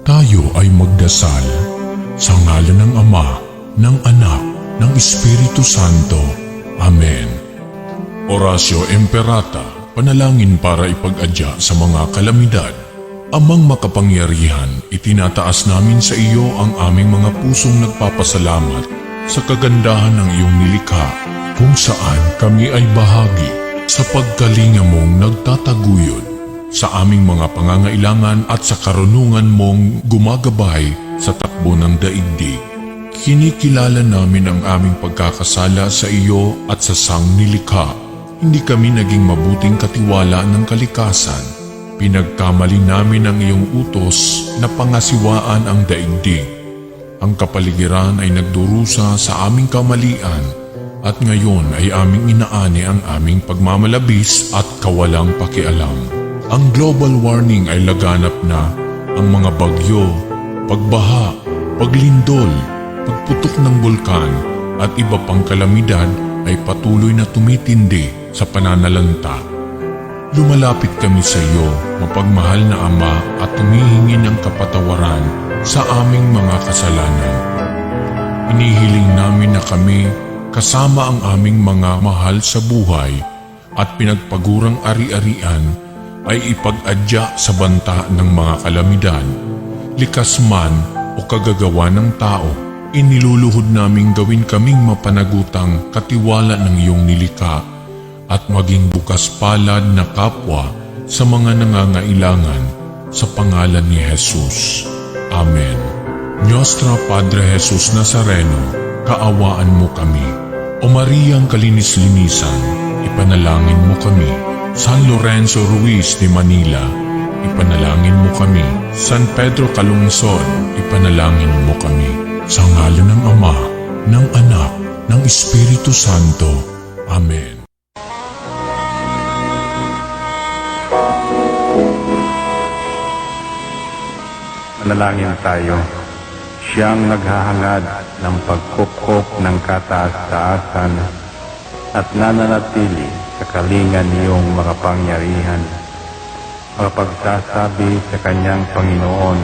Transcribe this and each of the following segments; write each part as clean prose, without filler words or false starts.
Tayo ay magdasal sa ngalan ng Ama, ng Anak, ng Espiritu Santo. Amen. Oratio Imperata, panalangin para ipag-adya sa mga kalamidad. Amang makapangyarihan, itinataas namin sa iyo ang aming mga pusong nagpapasalamat sa kagandahan ng iyong nilikha, kung saan kami ay bahagi sa pagkalinga mong nagtataguyod sa aming mga pangangailangan at sa karunungan mong gumagabay sa takbo ng daigdig. Kinikilala namin ang aming pagkakasala sa iyo at sa sangnilikha. Hindi kami naging mabuting katiwala ng kalikasan. Pinagkamali namin ang iyong utos na pangasiwaan ang daigdig. Ang kapaligiran ay nagdurusa sa aming kamalian at ngayon ay aming inaani ang aming pagmamalabis at kawalang pakialam. Ang global warming ay laganap na. Ang mga bagyo, pagbaha, paglindol, pagputok ng bulkan at iba pang kalamidad ay patuloy na tumitindi sa pananalanta. Lumalapit kami sa iyo, mapagmahal na Ama, at humihingi ng kapatawaran sa aming mga kasalanan. Inihiling namin na kami, kasama ang aming mga mahal sa buhay at pinagpagurang ari-arian, ay ipag-adya sa banta ng mga kalamidad. Likas man o kagagawa ng tao, iniluluhod naming gawin kaming mapanagutang katiwala ng iyong nilikha at maging bukas palad na kapwa sa mga nangangailangan sa pangalan ni Jesus. Amen. Nostra Padre Jesus Nazareno, kaawaan mo kami. O Mariang kalinis-linisan, ipanalangin mo kami. San Lorenzo Ruiz de Manila, ipanalangin mo kami. San Pedro Calungsod, ipanalangin mo kami. Sa ngalan ng Ama, ng Anak, ng Espiritu Santo. Amen. Manalangin tayo. Siyang naghahangad ng pagkupkop ng kataas-taasan at nananatili sa kalingan niyong makapangyarihan. Makapagsasabi sa kanyang Panginoon,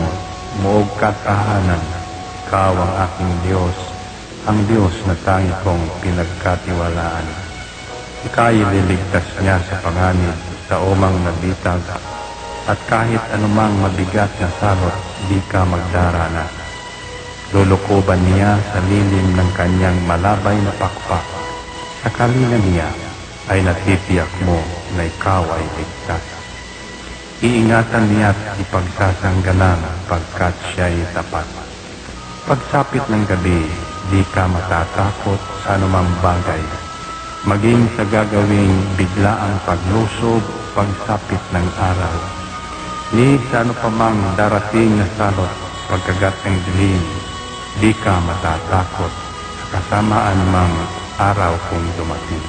muog katahanan, ikaw ang aking Diyos, ang Diyos na tangi kong pinagkatiwalaan. Ika'y ililigtas niya sa panganib sa umang nabitag, at kahit anumang mabigat na salot, di ka magdarana. Lulukuban niya sa lilim ng kanyang malabay na pakpak. Sa kalinga niya ay natitiyak mo na ikaw ay ligtas. Iingatan niya at ipagsasanggalang pagkat siya ay tapat. Pagsapit ng gabi, di ka matatakot sa anumang bagay. Maging sa gagawing biglaang paglusob, pagsapit ng araw. Ni sa ano pa mang darating na salot, pagkagat ng dilim, di ka matatakot sa kasamaan mang araw kung dumating.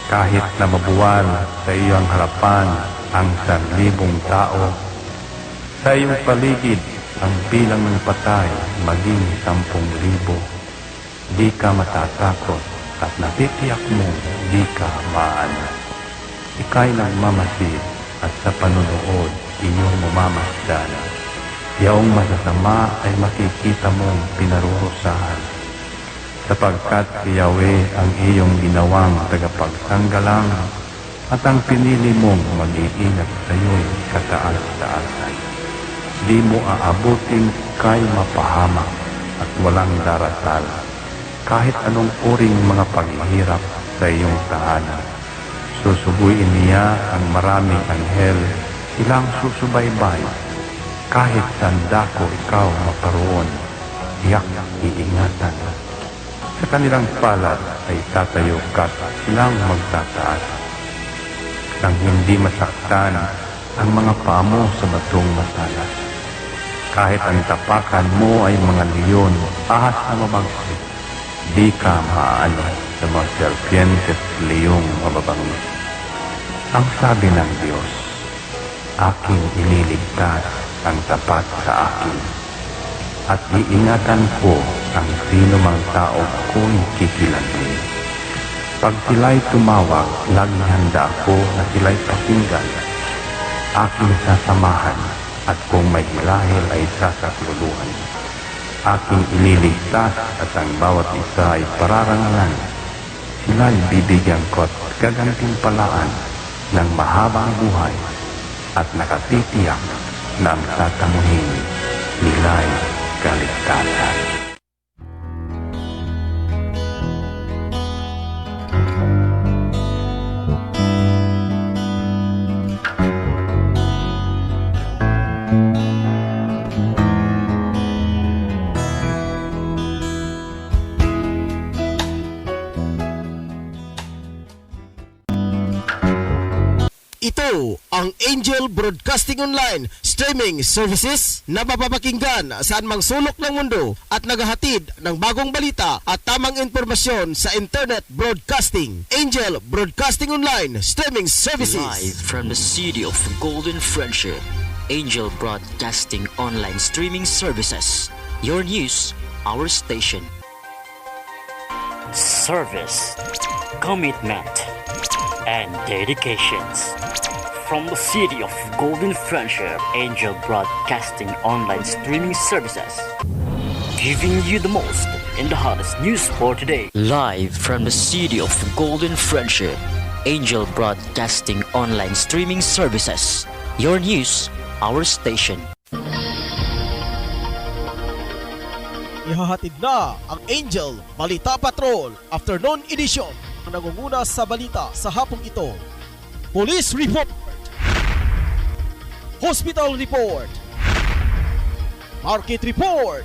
Kahit na mabuwal sa iyong harapan ang 1,000 tao, sa iyong paligid ang bilang ng patay maging 10,000, di ka matatakot at natitiyak mo di ka maano. Ika'y nagmamasid at sa panunood iyong mamamasdan. Yaong masasama ay makikita mong pinarurusahan, sapagkat si Yahweh ang iyong ginawang tagapagsanggalang at ang pinili mong mag-iingat sa iyo'y kataas-taasan. Di mo aabutin kay mapahamak at walang darasal, kahit anong uring mga paghihirap sa iyong tahanan. Susubuin niya ang maraming anghel, silang susubaybay. Kahit sandako ikaw maparoon, tiyak iingatan. Sa kanilang palad ay tatayo ka't silang magtataas. Nang hindi masaktan ang mga paa mo sa batong masalas. Kahit ang tapakan mo ay mga leon, ahas na mabagsik, di ka maaano sa mga serpientes leyong mababangis. Ang sabi ng Diyos, aking iniligtas ang tapat sa akin, at iingatan ko ang sino mang tao ko'y kikilantin. Pag sila'y tumawag, laging handa ako na sila'y pakinggan. Aking sasamahan at kung may hilahil ay sasakluluhan. Aking ililigtas at ang bawat isa ay pararangalan. Sila'y bibigyan ko at gagantimpalaan ng mahabang buhay at nakatitiyak na ang tatamuhin nila'y kaligtasan. Ito ang Angel Broadcasting Online streaming services na mapapakinggan saan mang sulok ng mundo at naghahatid ng bagong balita at tamang impormasyon sa internet broadcasting. Angel Broadcasting Online streaming services. Live from the city of Golden Friendship, Angel Broadcasting Online streaming services. Your news, our station. Service, commitment, and dedications. From the city of Golden Friendship, Angel Broadcasting Online streaming services, giving you the most in the hottest news for today. Live from the city of Golden Friendship, Angel Broadcasting Online streaming services. Your news, our station. Ihahatid na ang Angel Balita Patrol Afternoon Edition. Ang nangunguna sa balita sa hapong ito: Police Report, Hospital Report, Market Report,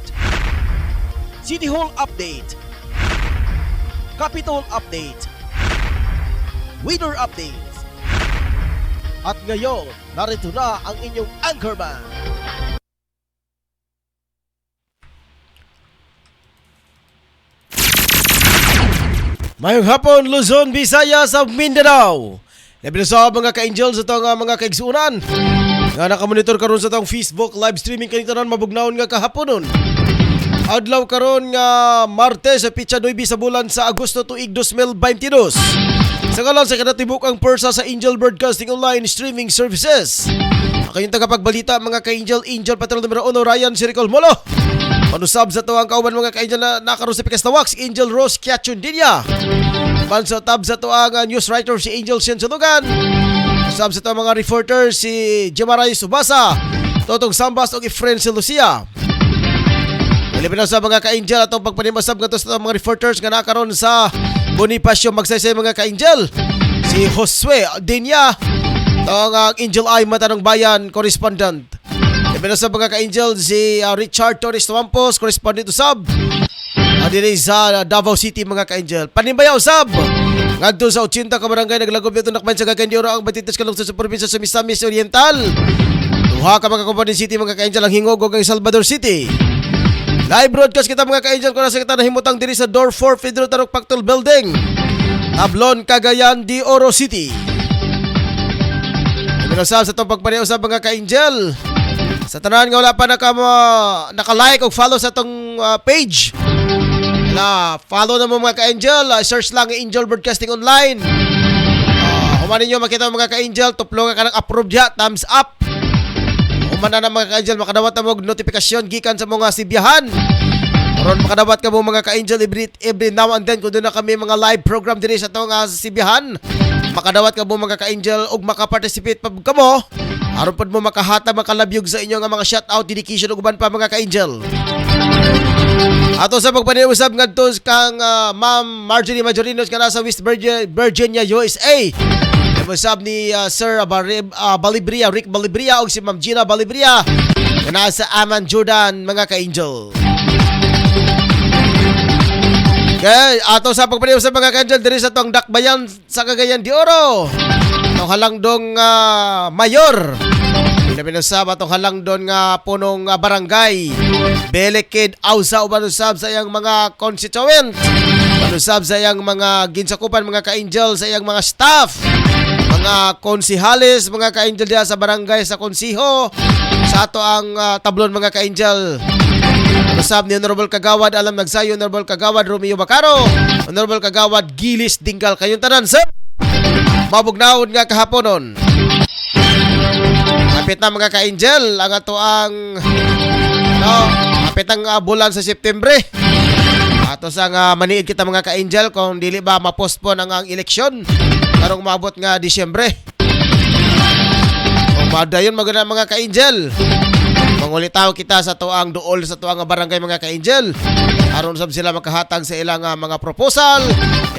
City Hall Update, Capitol Update, Weather Updates. At ngayon, narito na ang inyong anchorman. Mayong hapon, Luzon, Visayas, at Mindanao. Labi na sa mga ka-angels at mga kaigsunan nga nakamonitor karon sa tong Facebook live streaming kanitanan mabugnawon nga kahaponon. Adlaw karon nga Martes sa pitsa 9 sa bulan sa Agosto tuig 2022. Sa ngalan sa kanatibuk ang pwersa sa Angel Broadcasting Online streaming services. Kayong tagapagbalita mga ka-angel, Angel Patrol numero 1 Ryan Siricol Molo. Panusab sa to ang kauban mga ka-angel na nakaroon sa pikas na wax, Angel Rose Kiachundinya. Panso tab sa to ang news writer si Angel Siensunugan. Sab sa to mga reporter si Jemaray Subasa, Totong Sambas o Efren si Lucia. Malipin na sa mga ka-angel atong pagpanimasab nga to sa mga reporters nga nakaroon sa Bonifacio Magsaysay mga ka-angel. Si Josue Dinya, ang Angel Ay Matanong Bayan correspondent. Malipin na sa mga ka-angel si Richard Torres Tuampos, correspondent usab. Dili sa Davao City mga ka-angel. Panimbayaw sab ngadto sa 80 ka barangay naglagob nito nakman sa Cagayan ang batitas kalungsod sa probinsya sa Misamis Oriental. Duha ka mga Company City mga ka-angel ang hingog ug ang Salvador City. Live broadcast kita mga ka-angel kung nasa kita nahimutang diri sa Door 4 Pedro Tarok Pactol Building, Tablon, Cagayan de Oro City. Pinasal sa itong pagpanayaw sa mga ka-angel. Sa tanan nga wala pa naka-like o follow sa itong page. Follow na mo mga ka-angel, search lang Angel Broadcasting Online. Humanin nyo makita mga ka-angel, tuplo ka ng approve ya, thumbs up. Humana na mga ka-angel, makadawat na mo notifikasyon gikan sa mga sibiyahan. Karon makadawat ka mo mga ka-angel every now and then kung doon na kami mga live program diri sa itong sibiyahan. Makadawat ka mo mga ka-angel ug makaparticipate pa ka mo. Aron pod mo makahata makalabyog sa inyo nga mga shoutout dedication ug uban pa mga ka-angel. Ato sa pagpaniusap ngadto kang Ma'am Marjorie Majorinos nga nasa West Virginia, USA. Usab ni Sir Balibria, Rick Balibria o si Ma'am Gina Balibria nga nasa Aman, Jordan mga ka-angel. Okay, ato sa pagpaniusap mga ka-angel diri sa tong Dakbayan sa Cagayan de Oro. Tong halangdong mayor. Pinasab atong halangdon nga punong barangay Belekid Ausa uban usab sa iyang mga constituent. Usab sa iyang mga ginsakupan mga ka-angel sa iyang mga staff, mga konsihales mga ka-angel diha sa barangay sa konsiho sa ato ang tablon mga ka-angel. Usab ni Honorable Kagawad Alam Nagsayo, Honorable Kagawad Romeo Bacaro, Honorable Kagawad Gilis Dinggal. Kayong tanan sir, mabugnaon nga kahaponon. Kapit na mga ka-angel ang ato ang kapit ang bulan sa September. Ato sang maniid kita mga ka-angel kung dili ba ma-postpone ang eleksyon karong maabot nga Disyembre. Kung madayon magana mga ka-angel, mangulitaw kita sa tuang duol sa tuang barangay mga ka-angel. Aron sab sila makahatag sa ilang mga proposal,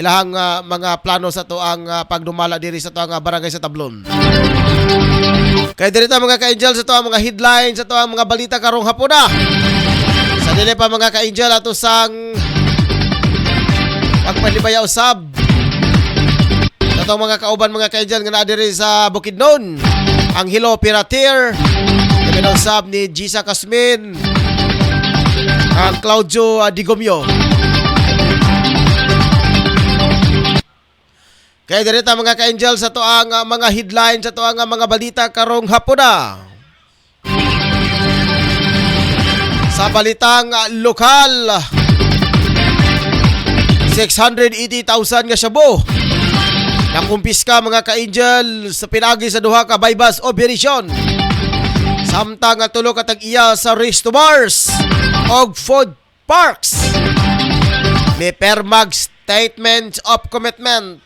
ilang mga plano sa tuang pagdumala diri sa tuang barangay sa Tablon. Kaya dirita mga ka-angel sa tuang mga headlines, sa tuang mga balita karong hapon na. Sa dili pa mga ka-angel ato sang pagpalibaya usab. Sa tuang mga kauban mga ka-angel nga naa diri sa Bukidnon, ang Hilo Pirateer, usab ni Gisa Casmin, ang Claudio Digomio. Kaya dirita mga ka-angel sa tuang mga headline, sa tuang mga balita karong hapon na. Sa balitang lokal, 680,000 nga shabu nakumpiska mga ka-angel sa pinagi sa duha ka bypass operation. Samtang nga tulo ka tag-iya sa Race to Mars og food parks. May permag statement of commitment.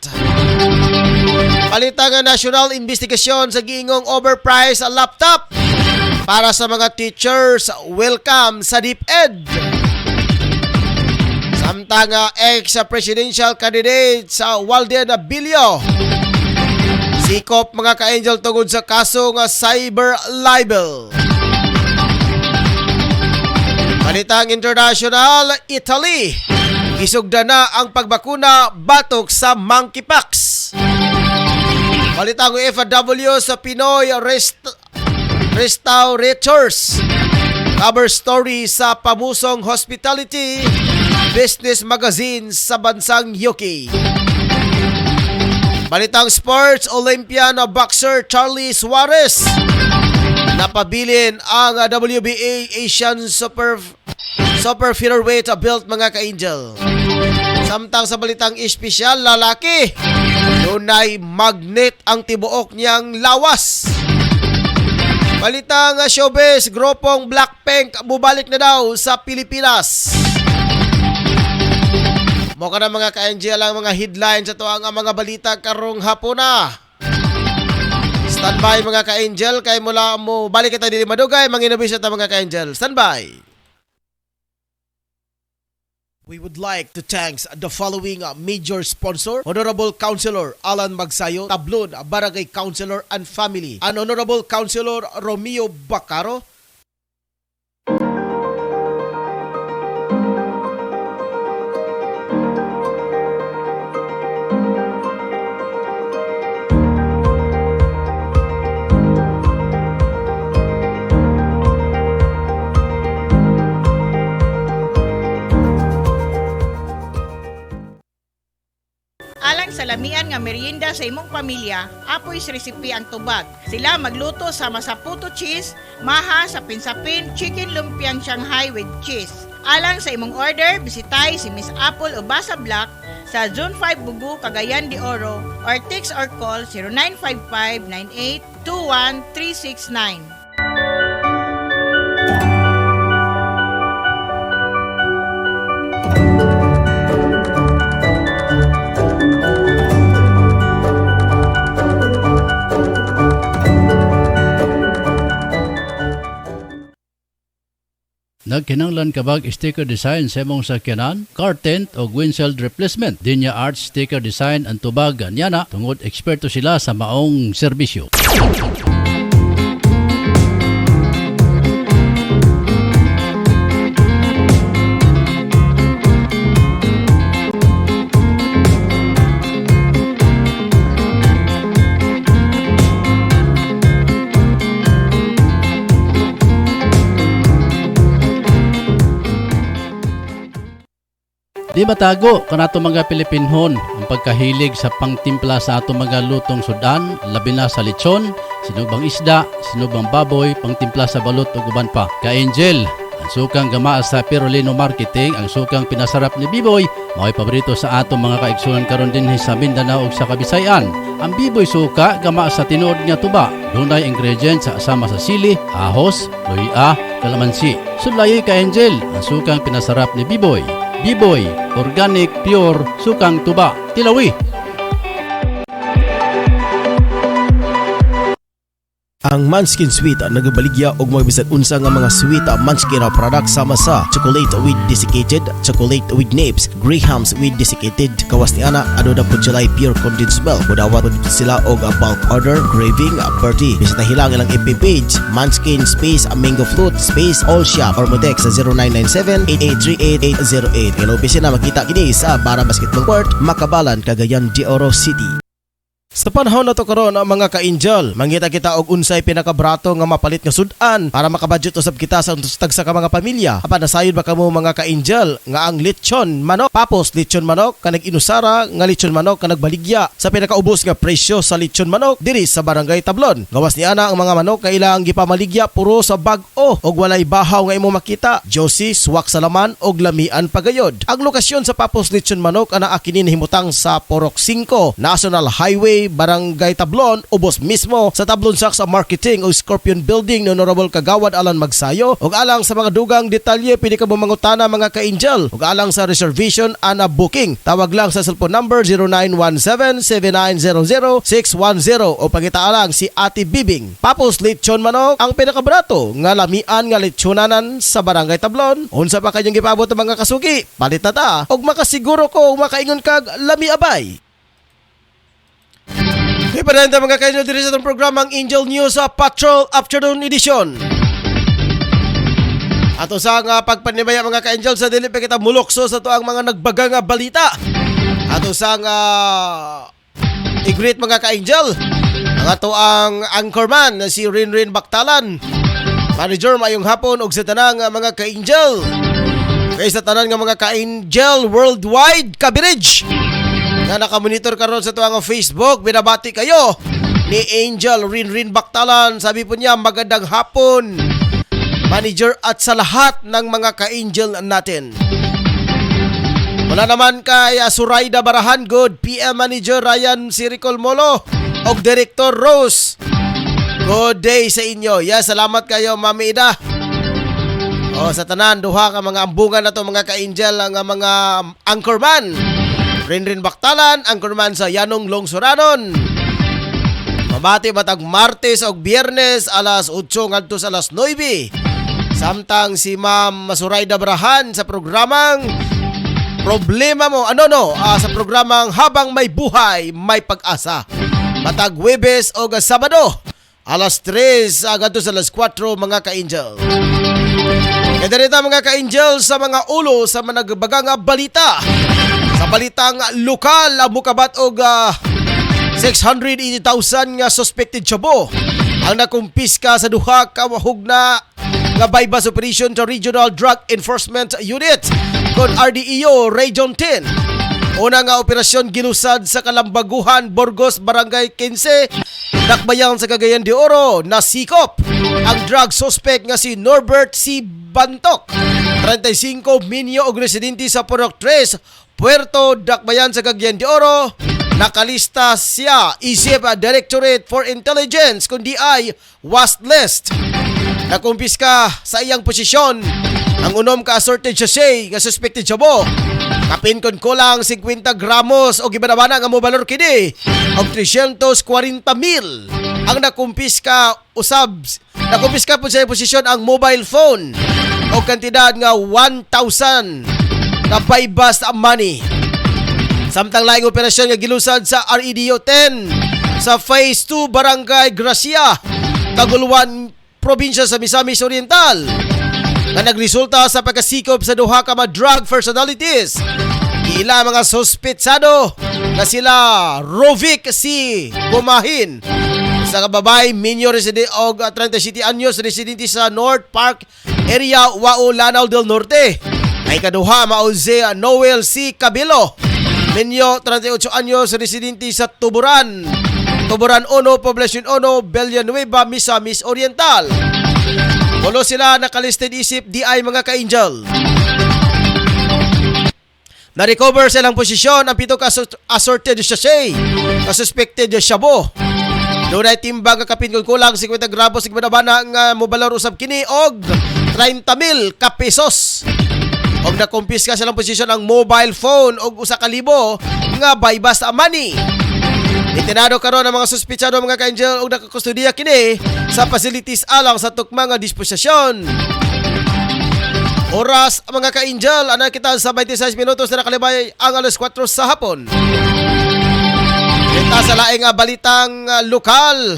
Palita nga national investigation sa giingong overpriced laptop para sa mga teachers welcome sa DepEd. Samtang nga ex-presidential candidate sa Walden Abilio sikop mga ka-angel tungod sa kaso nga cyber libel. Balitang international, Italy gisugda na ang pagbakuna batok sa monkeypox. Balitang OFW sa Pinoy Restaurators cover story sa pamusong hospitality business magazine sa bansang UK. Balitang sports, Olympian boxer Charlie Suarez napabilin ang WBA Asian Super Featherweight belt mga ka-angel. Samtang sa balitang espesyal, lalaki dunay magnet ang tibuok niyang lawas. Balitang showbiz, grupong Blackpink bubalik na daw sa Pilipinas. Mo ka na mga ka-angel ang mga headlines sa tuang mga balita karong hapon na. Standby mga ka-angel, kay mula mo balik kita dili madugay, manginabis ta mga ka-angel. Standby. We would like to thank the following major sponsor: Honorable Councilor Alan Magsayo, Tablon, Barangay Councilor and Family, and Honorable Councilor Romeo Bacaro. Alang sa lamian nga merienda sa imong pamilya, apoy resipe ang tubag. Sila magluto sa masaputo cheese, maha sa pinsapin, chicken lumpiang Shanghai with cheese. Alang sa imong order, bisitay si Miss Apple o Basa Black sa Zone 5 Bugu, Cagayan de Oro, or text or call 0955-9821-369. Nagkinanglan kabag sticker design sa imong sakyanan, car tent o windshield replacement. Dinya Arts Sticker Design ang tubag anyana tungod eksperto sila sa maong serbisyo. Di matago kanato mga Pilipinhon ang pagkahilig sa pangtimpla sa ato mga lutong sudan, labi na sa lechon, sinubang isda, sinubang baboy, pangtimpla sa balot ug uban pa. Ka-Angel, ang sukang gamaa sa Pirolino Marketing, ang sukang pinasarap ni Biboy, mao'y paborito sa ato mga kaigsunan karon dinhi sa Mindanao ug sa Kabisayan. Ang biboy suka gama sa tinuod nga tuba. Dunay ingredients sa asama sa sili, ahos, luya, kalamansi. Sulayoy ka Angel, ang sukang pinasarap ni biboy. Biboy, organic, pure, sukang tuba. Tilawi! Ang Manskin Sweet nagabaligya og mga bisan unsa nga mga sweet Manskin product sama sa chocolate with desiccated, chocolate with nibs, grahams with desiccated. Kawas ni ana ano na pud sila pure condensed milk. Mudawat pud sila og bulk order, craving, party. Bisita hilang ilang FB page, Manskin space mango fruit space all shop or mo text sa 0997-8838-808. Kailan opisina makita kini sa Bara Basketball Court, Makabalan, Cagayan de Oro City. Sa panahon na to karon mga ka-angel, mangita kita og unsay pinakabrato nga mapalit nga sudan para makabudget usab kita sa tagsa ka mga pamilya. Apan nasayod ba kamo mga ka-angel nga ang lechon manok, papos lechon manok kanag inusara nga lechon manok kanag baligya sa pinakaubos nga presyo sa lechon manok diri sa Barangay Tablon. Gawas ni ana ang mga manok nga ilang gipamaligya puro sa bag-o og walay bahaw nga imo makita. Josie, Swak Salaman og Lamian Pagayod. Ang lokasyon sa papos lechon manok ana akinin himutang sa Porok 5, National Highway, Barangay Tablon, ubos mismo sa Tablon Saks Marketing o Scorpion Building ni Honorable Kagawad Alan Magsayo. Ug alang sa mga dugang detalye pwede ka mangutana mga ka-angel. Ug alang sa reservation ana booking, tawag lang sa cellphone number 0917-7900-610 o pangita lang si Ate Bibing. Papos lechon manok ang pinakabrato nga lamian nga lechonanan sa Barangay Tablon. Unsa pa kanyang gipabot mga kasugi? Palit na ta og makasiguro ko makaingon kag lami abay. Ipananda mga kainyo diri sa itong programang Angel News Patrol Afternoon Edition. Ato sa nga pagpanibaya mga ka-angel sa dili pa kita mulokso sa to ang mga nagbaga nga balita. Ato sa nga i-greet mga ka-angel ang ato ang anchorman na si Rinrin Baktalan. Manager mayong hapon og sa tanang mga ka-angel. Kay sa tanan nga mga ka-angel worldwide coverage na nakamonitor karon sa tuwang Facebook, binabati kayo ni Angel Rinrin Baktalan. Sabi po niya, magandang hapon, manager at sa lahat ng mga ka-angel natin. Wala naman kay Suraida Barahan, good PM Manager Ryan Siricol Molo og Director Rose. Good day sa inyo. Salamat kayo, Mami Ida. Sa tanan, duha ka mga ambungan na to mga ka-angel, ang mga anchorman. Rinrin Baktalan, anchorman sa Yanong Longsoranon. Mabati matag Martes o Biyernes alas 8 ngadto sa alas 9. Samtang si Ma'am Suraida Brahan sa programang Problema Mo, sa programang Habang May Buhay, May Pag-asa. Matag Webes o Sabado, alas 3 ngadto sa alas 4 mga ka-angel. Kaya dito mga ka-angel sa mga ulo sa mga nagbagang balita. Sa balitang lokal, mukabat og 680,000 nga suspected chabo ang nakumpiska sa duha ka mahugna nga bypass operation sa Regional Drug Enforcement Unit kon RDEO Region 10. Una nga operasyon gilusad sa Kalambaguhan, Burgos, Barangay 15, Dakbayan sa Cagayan de Oro. Nasikop ang drug suspect nga si Norbert C. Bantok, 35, minyo og residente sa Porok 3, Puerto Dakbayan sa Cagayan de Oro. Nakalista siya isip Directorate for Intelligence kundi ay WAST list. Nakumpiska sa iyang posisyon ang unom ka assorted sachet nga suspected chabo. Kapin kon kulang 50 gramos o gibanabana nga mo balor kini og 340,000. Ang nakumpiska po sa posisyon ang mobile phone o kantidad nga 1,000 na bypass money. Samtang laing operasyon nga gilusad sa REDO 10 sa Phase 2 Barangay Gracia, Taguluan, Probinsya sa Misamis Oriental, na nagresulta sa pagkasikop sa duha ka mga drug personalities. Ila mga sospetsado na sila Rovic C. Bumahin, sa kababay, Minyo resident og 37 anyos residente sa North Park area, Wao, Lanao del Norte. Ay kaduha mauze Noel C. Cabilo, Minyo 38 anyos residente sa Tuburan 1, Poblacion 1, Villanueva, Misamis Oriental. Walo sila nakalisted isip DI mga ka-angel. Na-recover sa ilang posisyon ang 7 ka assorted sachet na suspected shabu. Doon ay timbang kapin kung kulang 50 gramos sa bana nga mobalor usab kini og 30,000 ka pesos. Og nakumpiska sa ilang posisyon ang mobile phone og 1,000 nga baybas money. Itinado karon ang mga suspitsado mga ka-angel og nakakustodiya kini sa facilities alang sa tukma nga disposisyon. Oras mga ka-angel, ana kita sa 26 minutos na nakalibay ang alas 4 sa hapon. Kita sa laing balitang lokal.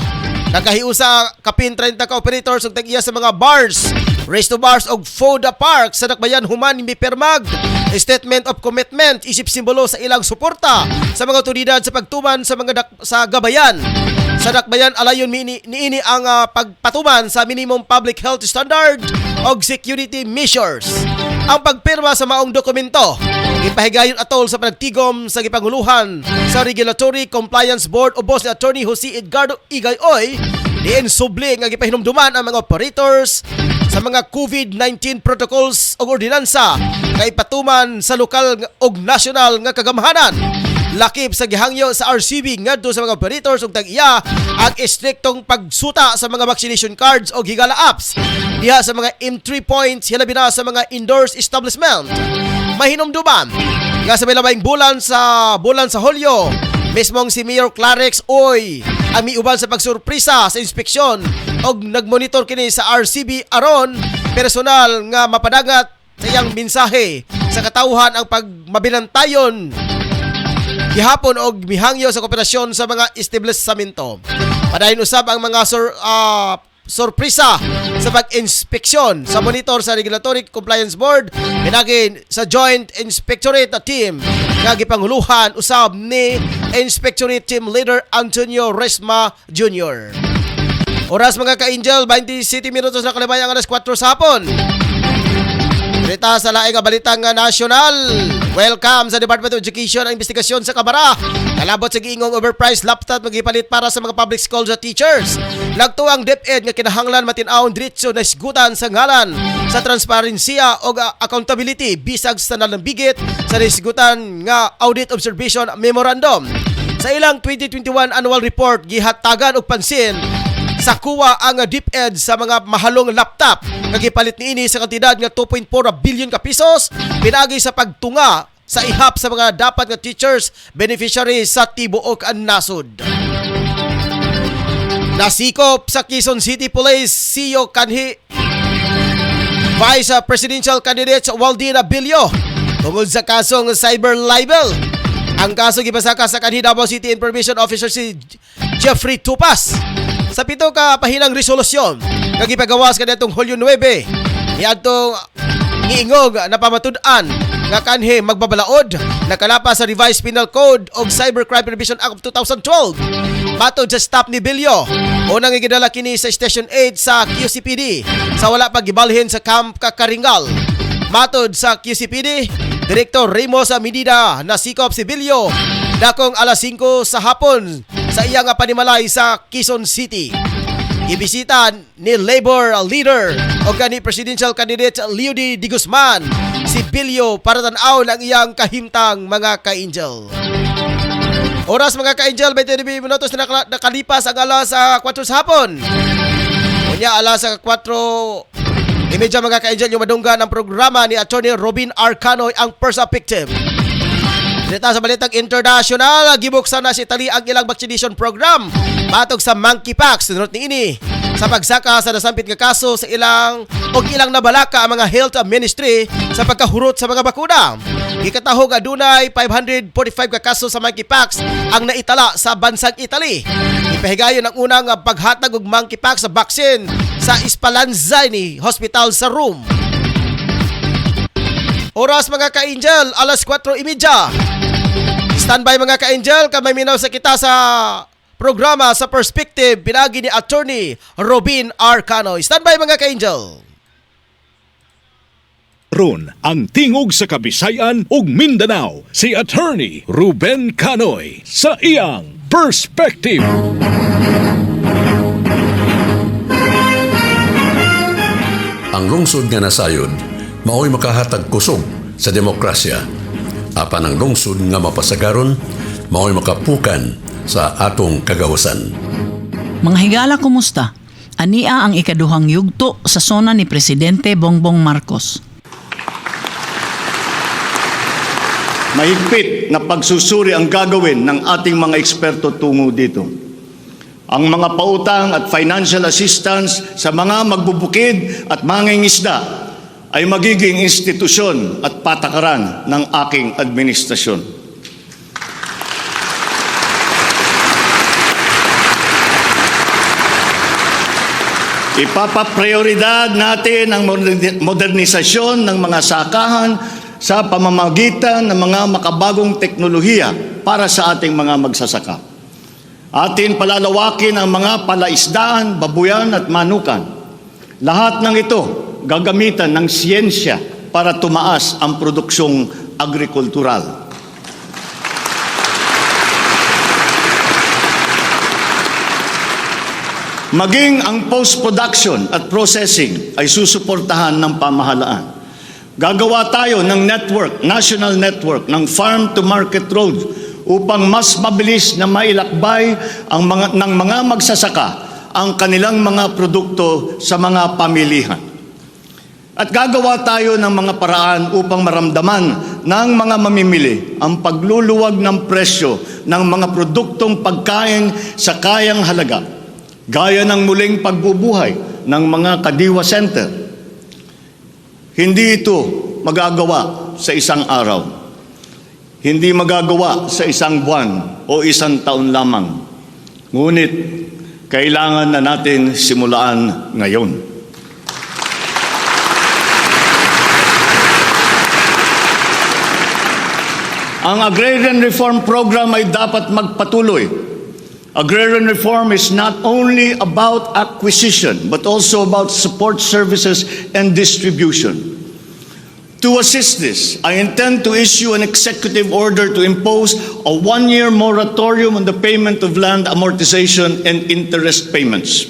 Nakahiusa kapin 30 ka operators ug tag-iya sa mga bars, resto bars og food park sa Dakbayan human ni Permag. Statement of commitment isip simbolo sa ilang suporta sa mga otoridad sa pagtuman sa mga sa gabayan. Sa Dakbayan alayon niini ang pagpatuman sa minimum public health standard og security measures. Ang pagpirma sa maong dokumento ipahigayon atol sa panagtigom sa gipanguluhan sa Regulatory Compliance Board o boss ni Attorney Jose Edgardo Igayoy diin subli nga gipahinumduman ang mga operators sa mga COVID-19 protocols o ordinansa nga ipatuman sa lokal og nasyonal nga kagamhanan. Lakip sa gihangyo sa RCB ngadto sa mga operators ug tag-iya ang istriktong pagsuta sa mga vaccination cards o higala apps diha sa mga entry points hilabi na sa mga indoors establishment. Mahinumduman nga sa milabayng bulan sa Hulyo mismong si Mayor Clarex Oy ang miuban sa pagsurprisa sa inspeksyon og nagmonitor kini sa RCB aron personal nga mapadagat sa iyang mensahe sa katawhan ang pagmabinantayon gihapon og mihangyo sa kooperasyon sa mga establishmento. Padayon usab ang mga sorpresa sa pag-inspeksyon sa monitor sa Regulatory Compliance Board pinagi sa Joint Inspectorate Team nga gipanguluhan usab ni Inspectorate Team Leader Antonio Resma Jr. Oras mga ka-angel, 27 minutos na kalibay ang alas 4 sa hapon. Rita sa laing balitang nasyonal. Welcome sa Department of Education ang investigasyon sa Kabara. Kalabot sa giingong overpriced laptop magipalit para sa mga public schools at teachers. Nagtuang DepEd nga kinahanglan matin-awon diretso na isgutan sa ngalan sa transparensiya o accountability bisag sa nalambigit sa isgutan nga Audit Observation Memorandum. Sa ilang 2021 annual report gihatagan og pansin sa kuwa ang DepEd sa mga mahalong laptop nga gipalit niini sa kantidad nga 2.4 billion ka pesos pinagi sa pagtunga sa ihap sa mga dapat nga teachers beneficiaries sa tibuok ang nasod. Nasikop sa Quezon City Police CEO kanhi Vice Presidential Candidate Waldin Abilio tungod sa kasong cyber libel. Ang kaso gipasaka sa kanhi Davao City Information Officer si Jeffrey Tupas. Sa 7 ka pahinang resolusyon nga gipagawas kaniadtong Hulyo 9 niadtong giingog na pamatud-an nga kanhi magbabalaod nakalapas sa Revised Penal Code o Cybercrime Prevention Act of 2012. Matod sa staff ni Bilyo, unang igidala kini sa Station 8 sa QCPD sa wala pag gibalhin sa Camp Kakaringal. Matod sa QCPD, Direktor Ramos Medina nasikop si Bilyo dakong alas 5 sa hapon sa iyang panimalay sa Quezon City. Ibisita ni Labor Leader o gani Presidential Candidate Leody D. Guzman si Bilyo para tan-aw ang iyang kahimtang mga ka-angel. Oras mga ka-angel, 20 minutos na nakalipas ang alas 4 sa hapon. Kunya alas 4 imedya mga ka-angel yung madunggan ng programa ni Attorney Robin R. Canoy ang first victim. Dito sa balitang international, gibuksan na si Italy ang ilang vaccination program matog sa monkeypox. Sunod ni ini sa pagsaka sa nasampit nga kaso sa ilang nabalaka ang mga health ministry sa pagkahurot sa mga bakuna. Gikatahog adunay 545 ka kaso sa monkeypox ang naitala sa bansang Italy. Ipahigayon ang unang paghatag og monkeypox sa vaccine sa Spallanzani Hospital sa Rome. Oras mga ka-angel, alas 4:30. Standby mga ka-angel, kamay minaw sa kita sa programa sa Perspective pinagi ni Attorney Robin R. Canoy. Standby mga ka-angel. Ron ang tingog sa Kabisayan ug Mindanao si Attorney Ruben Canoy sa iyang Perspective. Ang lungsod nga nasayod mao'y makahatag kusog sa demokrasya. apan ang lungsod nga mapasagaron mao'y makapukan sa atong kagawasan. Mga higala, kumusta? Ania ang ikaduhang yugto sa sona ni Presidente Bongbong Marcos. Mahigpit na pagsusuri ang gagawin ng ating mga eksperto tungo dito. Ang mga pautang at financial assistance sa mga magbubukid at mangingisda ay magiging institusyon at patakaran ng aking administrasyon. Ipapaprioridad natin ang modernisasyon ng mga sakahan sa pamamagitan ng mga makabagong teknolohiya para sa ating mga magsasaka. Atin palalawakin ang mga palaisdaan, babuyan at manukan. Lahat ng ito gagamitan ng siyensya para tumaas ang produksyong agrikultural. Maging ang post-production at processing ay susuportahan ng pamahalaan. Gagawa tayo ng network, national network ng farm-to-market road upang mas mabilis na mailakbay ng mga magsasaka ang kanilang mga produkto sa mga pamilihan. At gagawa tayo ng mga paraan upang maramdaman ng mga mamimili ang pagluluwag ng presyo ng mga produktong pagkain sa kayang halaga, gaya ng muling pagbubuhay ng mga Kadiwa Center. Hindi ito magagawa sa isang araw. Hindi magagawa sa isang buwan o isang taon lamang. Ngunit, kailangan na natin simulaan ngayon. Ang Agrarian Reform Program ay dapat magpatuloy. Agrarian reform is not only about acquisition, but also about support services and distribution. To assist this, I intend to issue an executive order to impose a 1-year moratorium on the payment of land amortization and interest payments.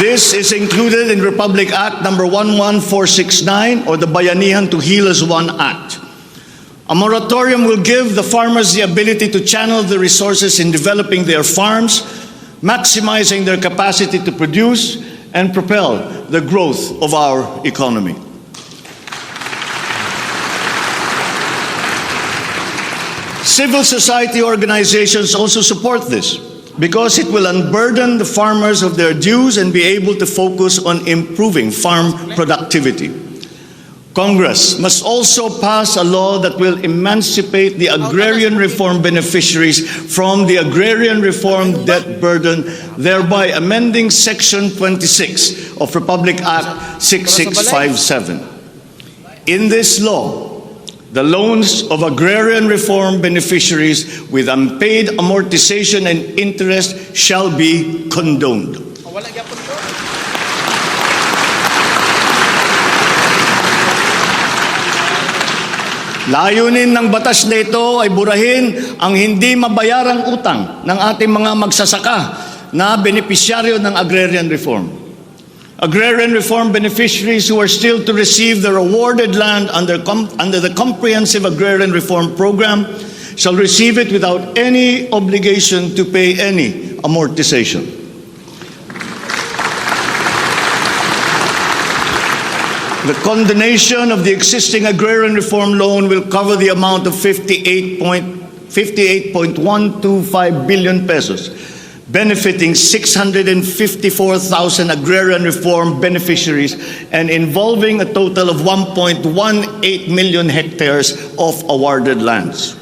This is included in Republic Act number 11469 or the Bayanihan to Gilas I Act. A moratorium will give the farmers the ability to channel the resources in developing their farms, maximizing their capacity to produce, and propel the growth of our economy. Civil society organizations also support this because it will unburden the farmers of their dues and be able to focus on improving farm productivity. Congress must also pass a law that will emancipate the agrarian reform beneficiaries from the agrarian reform debt burden, thereby amending Section 26 of Republic Act 6657. In this law, the loans of agrarian reform beneficiaries with unpaid amortization and interest shall be condoned. Layunin ng batas na ito ay burahin ang hindi mabayarang utang ng ating mga magsasaka na benepisyaryo ng agrarian reform. Agrarian reform beneficiaries who are still to receive their awarded land under the Comprehensive Agrarian Reform Program shall receive it without any obligation to pay any amortization. The condonation of the existing agrarian reform loan will cover the amount of 58.125 billion pesos, benefiting 654,000 agrarian reform beneficiaries and involving a total of 1.18 million hectares of awarded lands.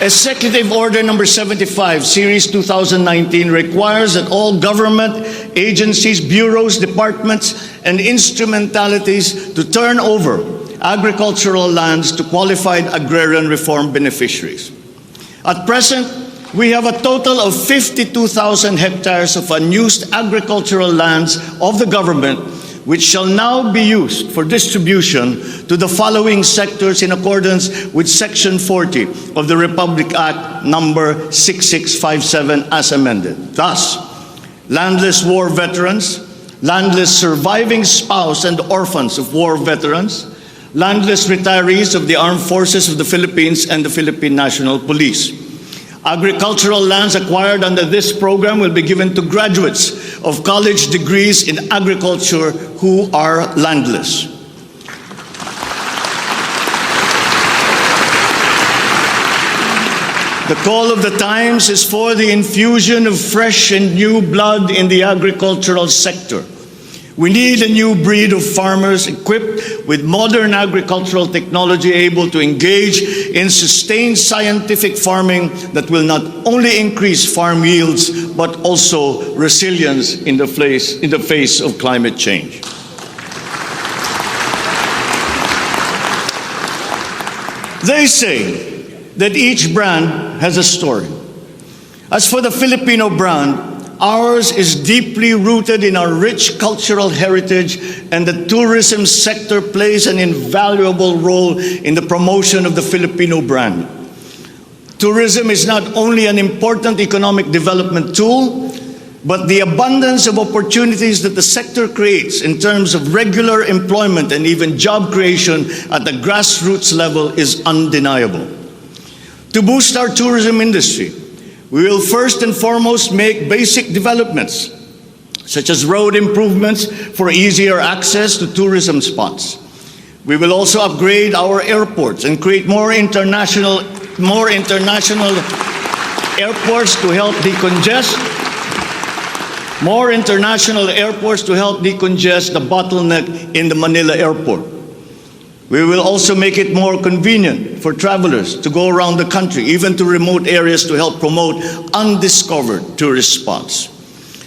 Executive Order number 75, Series 2019 requires that all government agencies, bureaus, departments, and instrumentalities to turn over agricultural lands to qualified agrarian reform beneficiaries. At present, we have a total of 52,000 hectares of unused agricultural lands of the government, which shall now be used for distribution to the following sectors in accordance with Section 40 of the Republic Act number 6657 as amended. Thus, landless war veterans, landless surviving spouse and orphans of war veterans, landless retirees of the Armed Forces of the Philippines and the Philippine National Police. Agricultural lands acquired under this program will be given to graduates of college degrees in agriculture who are landless. The call of the times is for the infusion of fresh and new blood in the agricultural sector. We need a new breed of farmers equipped with modern agricultural technology able to engage in sustained scientific farming that will not only increase farm yields but also resilience in the face of climate change. They say that each brand has a story. As for the Filipino brand, ours is deeply rooted in our rich cultural heritage, and the tourism sector plays an invaluable role in the promotion of the Filipino brand. Tourism is not only an important economic development tool, but the abundance of opportunities that the sector creates in terms of regular employment and even job creation at the grassroots level is undeniable. To boost our tourism industry, we will first and foremost make basic developments, such as road improvements for easier access to tourism spots. We will also upgrade our airports and create more international airports to help decongest the bottleneck in the Manila airport. We will also make it more convenient for travelers to go around the country, even to remote areas, to help promote undiscovered tourist spots.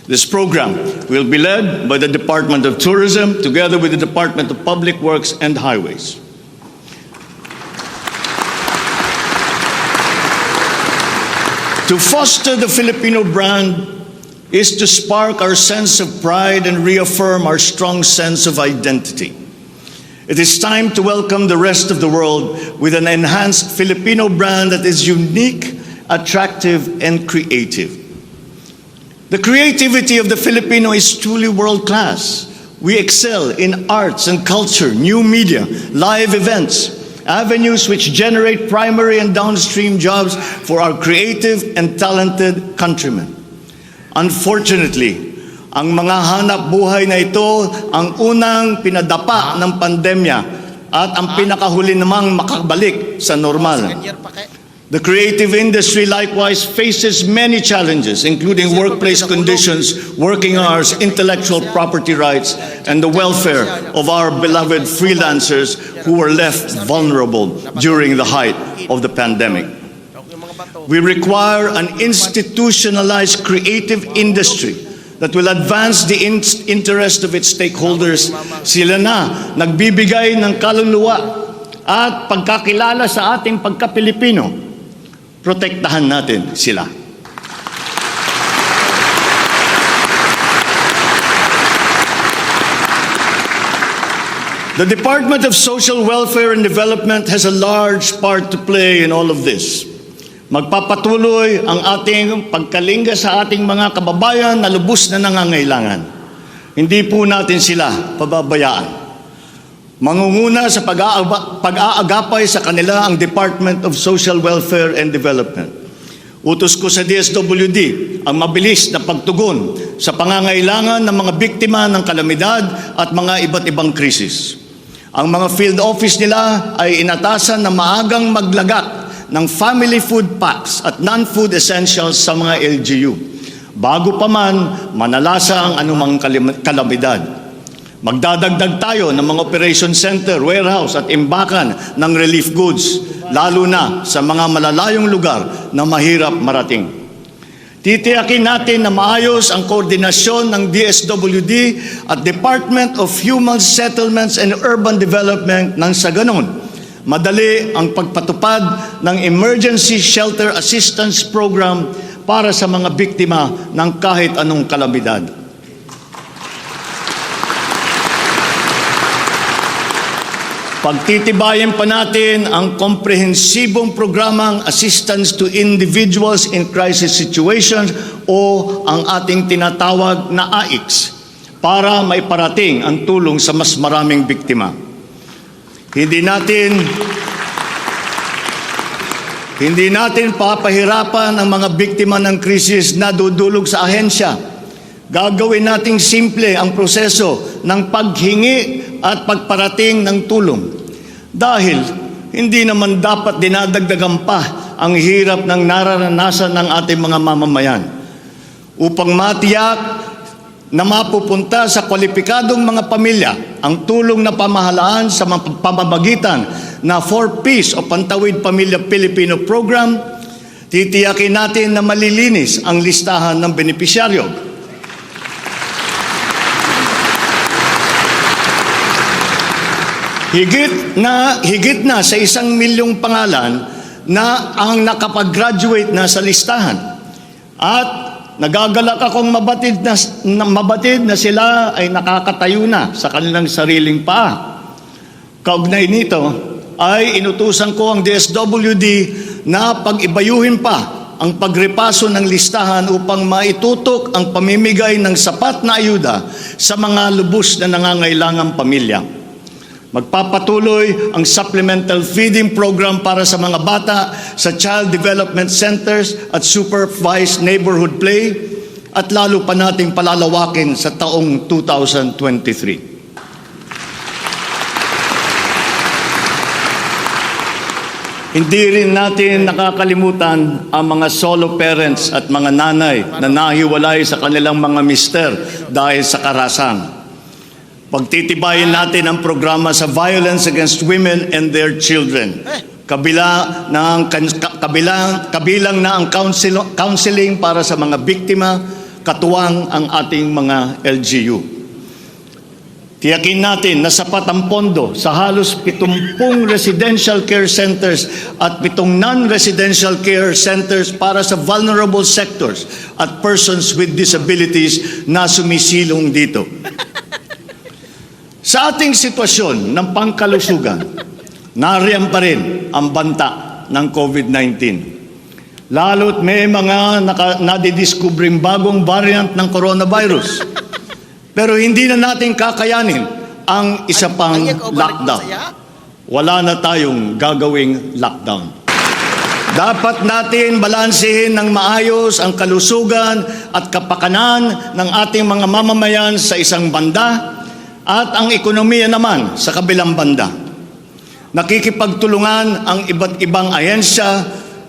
This program will be led by the Department of Tourism together with the Department of Public Works and Highways. To foster the Filipino brand is to spark our sense of pride and reaffirm our strong sense of identity. It is time to welcome the rest of the world with an enhanced Filipino brand that is unique, attractive, and creative. The creativity of the Filipino is truly world-class. We excel in arts and culture, new media, live events, avenues which generate primary and downstream jobs for our creative and talented countrymen. Unfortunately, ang mga hanap buhay na ito ang unang pinadapa ng pandemya at ang pinakahuli namang makabalik sa normal. The creative industry likewise faces many challenges, including workplace conditions, working hours, intellectual property rights, and the welfare of our beloved freelancers who were left vulnerable during the height of the pandemic. We require an institutionalized creative industry that will advance the interest of its stakeholders. Sila na nagbibigay ng kaluluwa at pagkakilala sa ating pagka-Pilipino. Protektahan natin sila. The Department of Social Welfare and Development has a large part to play in all of this. Magpapatuloy ang ating pagkalinga sa ating mga kababayan na lubos na nangangailangan. Hindi po natin sila pababayaan. Mangunguna sa pag-aagapay sa kanila ang Department of Social Welfare and Development. Utos ko sa DSWD ang mabilis na pagtugon sa pangangailangan ng mga biktima ng kalamidad at mga iba't ibang krisis. Ang mga field office nila ay inatasan na maagang maglagak ng family food packs at non-food essentials sa mga LGU, bago pa man manalasa ang anumang kalamidad. Magdadagdag tayo ng mga operation center, warehouse at imbakan ng relief goods, lalo na sa mga malalayong lugar na mahirap marating. Titiyakin natin na maayos ang koordinasyon ng DSWD at Department of Human Settlements and Urban Development nang sa ganon madali ang pagpatupad ng Emergency Shelter Assistance Program para sa mga biktima ng kahit anong kalamidad. Pagtitibayan pa natin ang komprehensibong programang Assistance to Individuals in Crisis Situations o ang ating tinatawag na AICS para maiparating ang tulong sa mas maraming biktima. Hindi natin papahirapan ang mga biktima ng krisis na dudulog sa ahensya. Gagawin nating simple ang proseso ng paghingi at pagparating ng tulong. Dahil hindi naman dapat dinadagdagan pa ang hirap ng nararanasan ng ating mga mamamayan. Upang matiyak na mapupunta sa kwalipikadong mga pamilya ang tulong na pamahalaan sa pamamagitan na 4Ps o Pantawid Pamilya Pilipino Program, titiyakin natin na malilinis ang listahan ng benepisyaryo. Higit na sa 1 milyong pangalan na ang nakapag-graduate na sa listahan. At nagagalak akong mabatid na sila ay nakakatayo na sa kanilang sariling paa. Kaugnay nito ay inutusan ko ang DSWD na pag-ibayuhin pa ang pagrepaso ng listahan upang maitutok ang pamimigay ng sapat na ayuda sa mga lubos na nangangailangang pamilya. Magpapatuloy ang supplemental feeding program para sa mga bata sa Child Development Centers at Supervised Neighborhood Play at lalo pa nating palalawakin sa taong 2023. Hindi rin natin nakakalimutan ang mga solo parents at mga nanay na nahiwalay sa kanilang mga mister dahil sa karahasan. Pagtitibayin natin ang programa sa violence against women and their children. Kabilang na ang counseling para sa mga biktima, katuwang ang ating mga LGU. Tiyakin natin na sapat ang pondo sa halos 70 residential care centers at 7 non-residential care centers para sa vulnerable sectors at persons with disabilities na sumisilong dito. Sa ating sitwasyon ng pangkalusugan, nariyan pa rin ang banta ng COVID-19. Lalo't may mga nadidiskubring bagong variant ng coronavirus. Pero hindi na natin kakayanin ang isa pang lockdown. Wala na tayong gagawing lockdown. Dapat natin balansehin ng maayos ang kalusugan at kapakanan ng ating mga mamamayan sa isang banda at ang ekonomiya naman sa kabilang banda. Nakikipagtulungan ang iba't ibang ahensya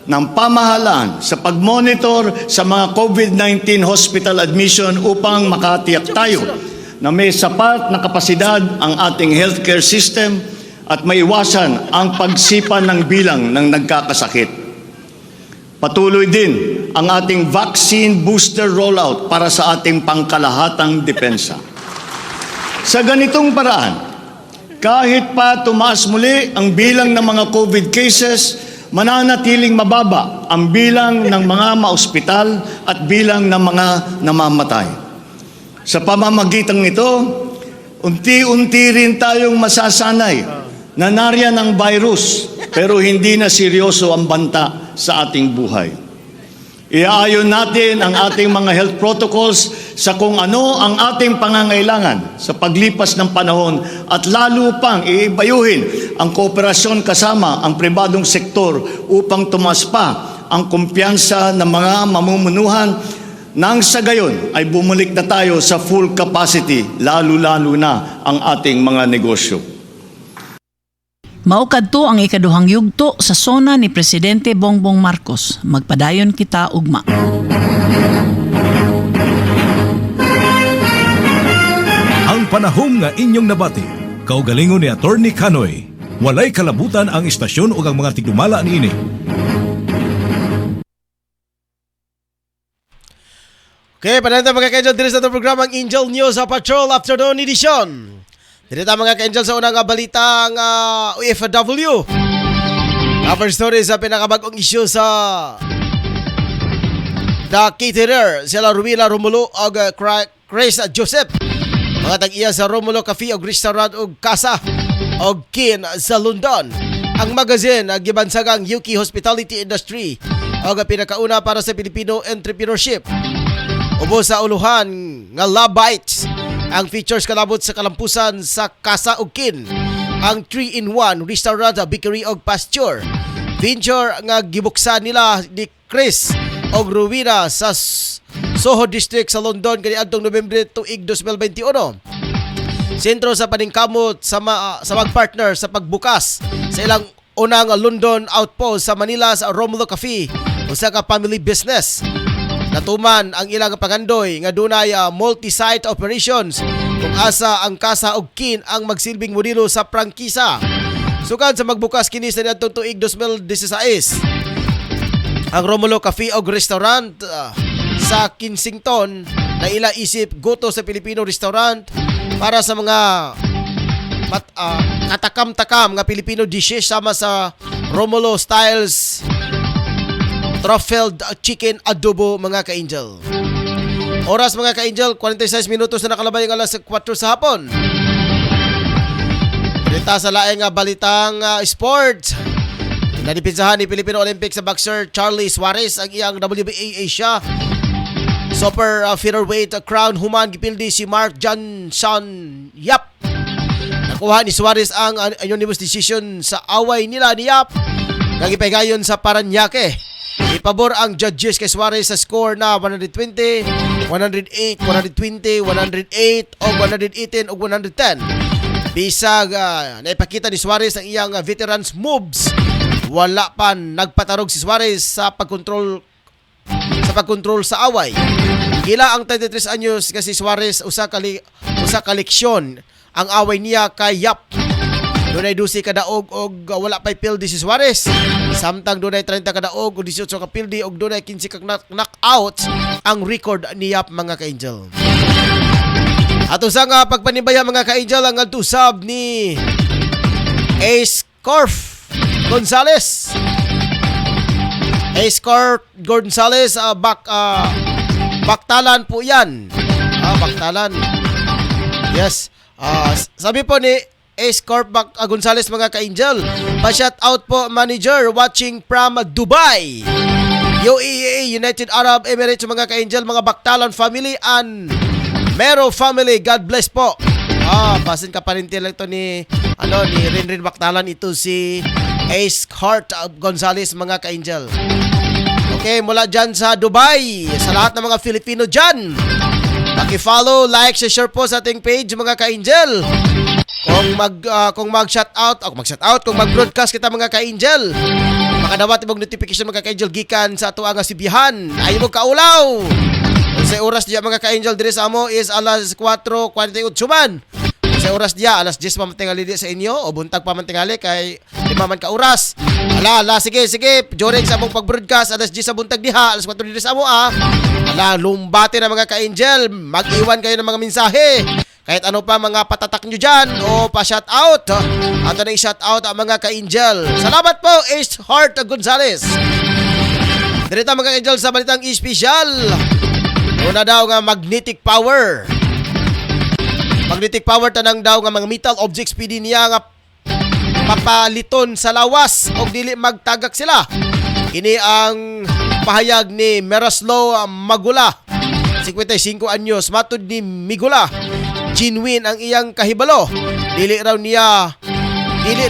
ng pamahalaan sa pagmonitor sa mga COVID-19 hospital admission upang makatiyak tayo na may sapat na kapasidad ang ating healthcare system at maiwasan ang pagsipa ng bilang ng nagkakasakit. Patuloy din ang ating vaccine booster rollout para sa ating pangkalahatang depensa. Sa ganitong paraan, kahit pa tumaas muli ang bilang ng mga COVID cases, mananatiling mababa ang bilang ng mga maospital at bilang ng mga namamatay. Sa pamamagitan nito, unti-unti rin tayong masasanay na nariyan ang virus pero hindi na seryoso ang banta sa ating buhay. Iaayon natin ang ating mga health protocols sa kung ano ang ating pangangailangan sa paglipas ng panahon at lalo pang iibayuhin ang kooperasyon kasama ang pribadong sektor upang tumaas pa ang kumpiyansa ng mga mamumunuhan nang sa gayon ay bumalik na tayo sa full capacity, lalo-lalo na ang ating mga negosyo. Maukadto ang ikaduhang yugto sa sona ni Presidente Bongbong Marcos. Magpadayon kita ugma. Ang panahom nga inyong nabati, kaugalingon ni Attorney Canoy. Walay kalabutan ang istasyon ug ang mga tigdumala niini. Okay, panahon mga ka-angel dito sa itong programang Angel News sa Patrol Afternoon Edition. Dito mga ka-angel sa unang balita ang OFW. Cover story sa pinakabagong issue sa The Caterer, sila Rumila Romulo o Chris Joseph. Mga tag-iya sa Romulo Cafe o Restaurant o Casa. og kin sa London. Ang magazine gibansagang UK Hospitality Industry o pinakauna para sa Filipino entrepreneurship. Ubos sa uluhan nga Love Bites ang features kalabot sa kalampusan sa Casa ug Kin. Ang 3-in-1 restaurant, bakery ug pasture. Venture nga gibuksan nila ni Chris og Rowena sa Soho District sa London kaniadtong Nobyembre tuig 2021. Sentro sa paningkamot sa magpartner sa pagbukas sa ilang unang London outpost sa Manila sa Romulo Cafe, usa ka family business. Natuman ang ilang pangandoy nga dunay multi-site operations kung asa ang Casa ug Kin ang magsilbing modelo sa prangkisa. Sukad sa magbukas kini sa niadtong tuig 2016, ang Romulo Cafe ug Restaurant sa Kensington na ila isip goto sa Filipino restaurant para sa mga katakam-takam nga Filipino dishes sama sa Romulo Styles truffled chicken adobo mga ka-angel. Oras mga ka-angel, 46 minutos na nakalabay ang alas 4 sa hapon. Balita sa laing balitang sports. Nadipinsahan ni Filipino Olympics sa boxer Charlie Suarez ang iyang WBA Asia Super featherweight crown human gipildi si Mark Johnson Yap. Nakuha ni Suarez ang unanimous decision sa away nila ni Yap nagipahigayon sa Paranaque. Ipabor ang judges kay Suarez sa score na 120, 108, 120, 108 o 118 o 110. Bisag naipakita ni Suarez ang iyang veterans moves. Wala pa nagpatarog si Suarez sa pagkontrol sa away. Gila ang 33 anyos kasi Suarez usa ka leksyon ang away niya kay Yap. Dunay 12 ka daog og wala pay pildi si Suarez. Samtang dunay 30 ka daog og 18 ka pildi og dunay 15 ka knockout ang record ni Yap mga ka-angel. Ato sa nga pagpanibaya mga ka-angel ang altusab ni Ace Corf Gonzales. Ace Corp Gonzales baktalan po yan. Baktalan. Yes. Sabi po ni Ace Corp Gonzales mga ka-angel, pa-shout out po manager watching from Dubai, UAE, United Arab Emirates mga ka-angel, mga baktalan family and Mero family, God bless po. Basin ka pa rin lang ito ni Rinrin Baktalan, ito si Ace Corp Gonzales mga ka-angel. Okay, mula dyan sa Dubai, sa lahat ng mga Filipino dyan, paki-follow, like, share po sa ating page mga ka-angel. Kung mag-broadcast kita mga ka-angel, makadawat imong notification mga ka-angel gikan sa ato nga sibihan. Ayo mo kaulaw. Sa oras diya mga ka-angel dire sa amo is alas 4:48 man. Sa oras diya alas 10 pa man tingali sa inyo o buntag pa man tingali kay lima man ka oras. Sige, during sa among pag-broadcast alas 10 sa buntag diha, alas 4 dire sa amo lumbati na mga ka-angel, mag-iwan kayo ng mga mensahe. Kahit ano pa mga patatak nyo dyan o pa-shout out. Ato na i-shout out ang mga ka-angel. Salamat po, Ace Heart Gonzales. Dirita mga ka-angel sa balitang espesyal. Una daw nga magnetic power. Magnetic power tanang daw nga mga metal objects pwede niya nga papaliton sa lawas o dili magtagak sila. Ini ang pahayag ni Miroslav Magula, 55 anyos, matud ni Migula. Genuine ang iyang kahibalo. Dili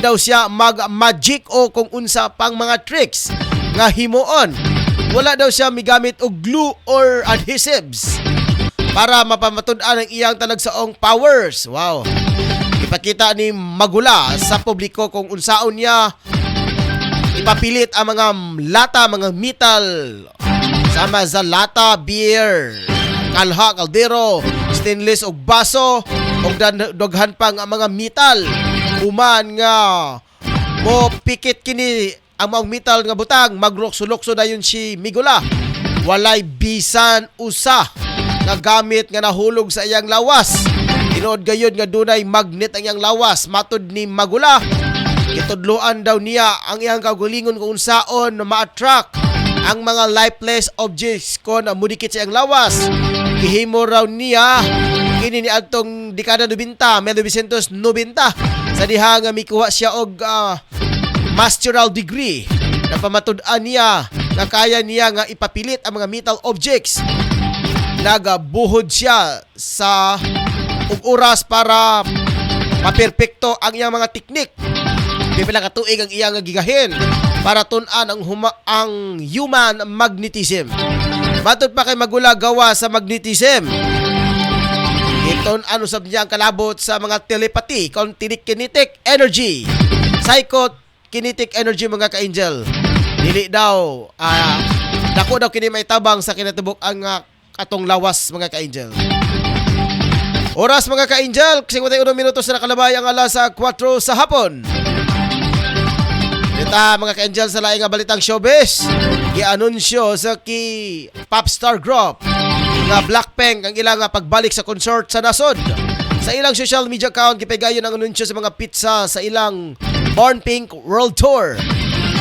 daw siya mag-magic o kung unsa pang mga tricks nga himuon. Wala daw siya migamit og glue or adhesives para mapamatud-an ang iyang talagsaong powers. Wow. Ipakita ni Magula sa publiko kung unsaon niya ipapilit ang mga lata, mga metal sama sa lata, beer, kalha, kaldero, stainless og baso og daghan pang mga metal. Human nga mo pikit kini ang mga metal nga butang, maglokso-lokso dayon si Migula. Walay bisan usa nga gamit nga nahulog sa iyang lawas. Tinuod gayud nga dunay magnet ang iyang lawas. Matud ni Magula, itudloan daw niya ang iyang kaugalingon kung unsaon ma-attract ang mga lifeless objects kon mudikit sa iyang lawas. Gihimo raw niya kini ni adtong dekada 90, 1990 sa diha nga mikuha siya og masteral degree. Napamatud-an niya nga kaya niya nga ipapilit ang mga metal objects. Nagabuhod siya sa og oras para maperpekto ang iyang mga teknik. Pipila ka tuig ang iyang gigahin para tun-an ang human magnetism. Matod pa kay magula gawa sa magnetism. Iton usab niya ang kalabot sa mga telepathy, kinetic energy, psychokinetic energy mga ka-angel. Dili daw dako daw kini may tabang sa kinatubok ang atong lawas mga ka-angel. Oras mga ka-angel, 51 minutos na nakalabay ang alas 4 sa hapon. Dita mga ka-angel sa laing nga balitang showbiz, gi-anunsyo sa pop star group nga Blackpink ang ilang pagbalik sa concert sa nasod. Sa ilang social media account, gipigayon ang anunsyo sa mga pizza sa ilang Born Pink World Tour.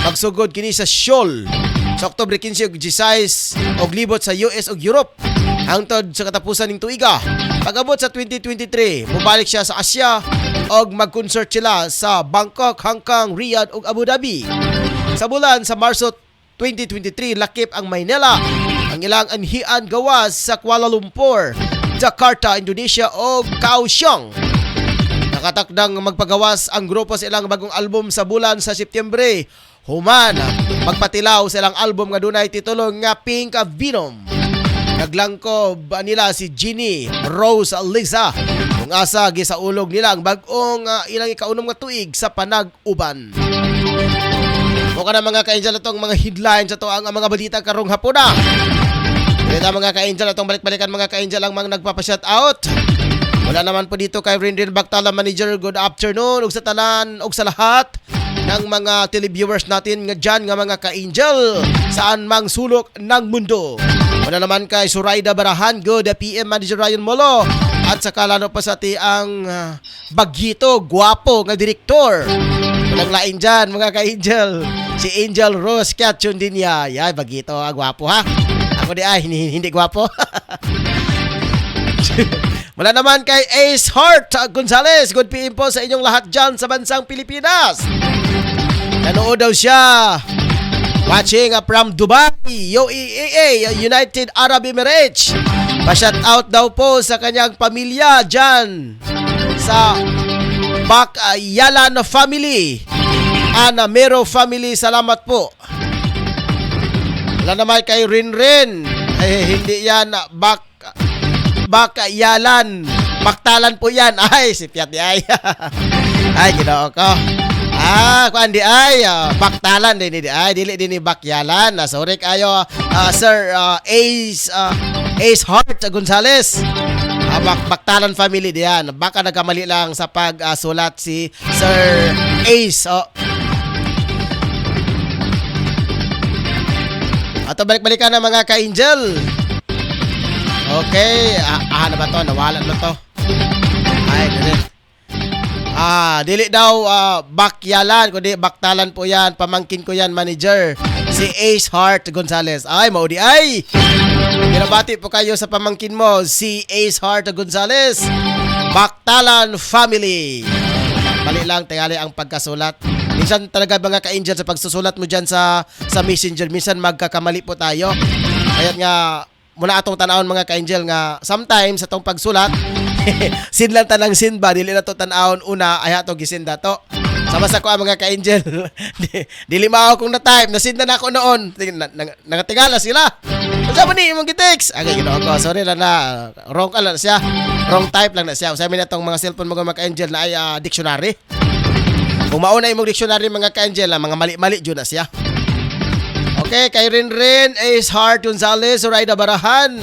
Magsugod kini sa Seoul sa Oktubre 15 ug 16 og libot sa US ug Europe hangtod sa katapusan ning tuiga. Pag-abot sa 2023, mubalik siya sa Asia og mag-concert sila sa Bangkok, Hong Kong, Riyadh ug Abu Dhabi. Sa bulan sa Marso 2023, lakip ang Maynila. Ang ilang anhian gawas sa Kuala Lumpur, Jakarta, Indonesia o Kaohsiung. Nakatakdang magpagawas ang grupo sa ilang bagong album sa bulan sa Setyembre. Human, magpatilaw sa ilang album nga dunay titulo nga Pink Venom. Naglangkob nila si Ginny Rose Liza kung asa gisaulog nila ang bag-ong ilang ikaunom nga tuig sa panag-uban. Mukha na mga ka-angel itong mga headlines ito ang mga balita karong hapon na. Dito mga ka-angel itong balik-balikan mga ka-angel ang mga nagpapashout out. Wala naman po dito kay Rindin Bactala Manager, good afternoon ug sa tanan ug sa lahat ng mga televiewers natin nga dyan nga mga ka-angel saan mang sulok ng mundo. Wala naman kay Suraida Barahan, good PM Manager Ryan Molo at saka lalo pa sa ang bagito, guwapo nga direktor. Walang lain dyan mga ka-angel, si Angel Rose Catchon din niya. Yay, bagito, guwapo ha. Ako di ay, hindi guwapo. Wala naman kay Ace Heart Gonzales, good PM po sa inyong lahat dyan sa bansang Pilipinas. Nanood daw siya watching from Dubai, UAE, United Arab Emirates. Pa-shout out daw po sa kanyang pamilya dyan sa Bakyalan family, Ana Mero family, salamat po. Wala naman kay Rinrin, hindi yan Bakyalan, Baktalan po yan. Ay, si Piat di ay. Ay, ginoo ko. Kuan di ay Baktalan din di ay dili din ni Bakyalan. Sorry kayo Sir Ace Heart Gonzales. Baktalan family diyan. Baka nagkamali lang sa pagsulat si Sir Ace. Ato balik-balikan na mga ka-angel. Okay, ano ba to? Nawala na to. Ay, dili daw Bakyalan, kundi Baktalan po yan. Pamangkin ko yan, manager. Si Ace Heart Gonzales. Ay, maudi ay. Binabati po kayo sa pamangkin mo, si Ace Heart Gonzales. Baktalan family. Mali lang, tingali ang pagkasulat. Minsan talaga mga ka-angel sa pagsusulat mo dyan sa messenger, minsan magkakamali po tayo. Kaya nga, muna atong tanawon mga ka-angel nga sometimes atong pagsulat sinlan tanang sin ba dili na to tanawon una ay ato gisinda to sama sa ko mga ka-angel. Dili mao kung na time nasinda na ako noon nagatingala sila unsa man ni imong gi-text agay ginoo ko sorry lang na wrong lang siya wrong type lang na siya usa mi natong mga cellphone mga ka-angel na ay dictionary kung mauna imong dictionary mga ka-angel mga mali-mali jud na siya. Okay, kay Rinrin, Ace Heart Gonzales, Suraida Barahan,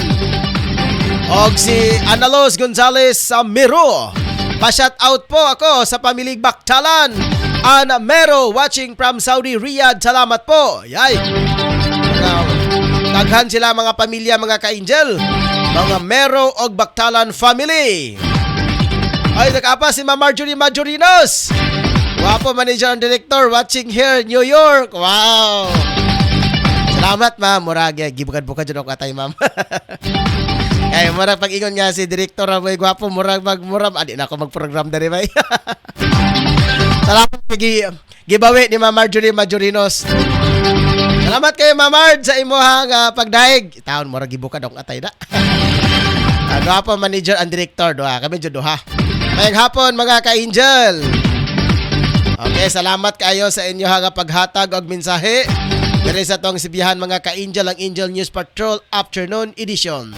og si Analos Gonzales sa Miro. Pa-shout out po ako sa pamilyang Baktalan. Ana Mero, watching from Saudi Riyadh. Salamat po. Yay. Daghan sila mga pamilya, mga ka-angel. Mga Mero og Baktalan family. Ay, nag-apa si Ma Marjorie Majorinos. Wapo manager and director, watching here New York. Wow. Salamat ma'am, murag gibukad-bukad jud ako atay ma'am. Kaya murag pag-ingon nga si Director Aboy Gwapo, murag adi na ako mag-program dali ba? Salamat giveaway ni Ma'am Marjorie Majorinos. Salamat kayo Ma'am Mard sa imuhang pagdaig. Taon murag gibukad akong atay na. Gwapo manager and director doha. Kami jud duha. Mayang hapon mga ka-angel. Okay, salamat kayo sa inyo nga paghatag og mensahe. Diri sa tong sibihan mga ka-angel ang Angel News Patrol Afternoon Edition.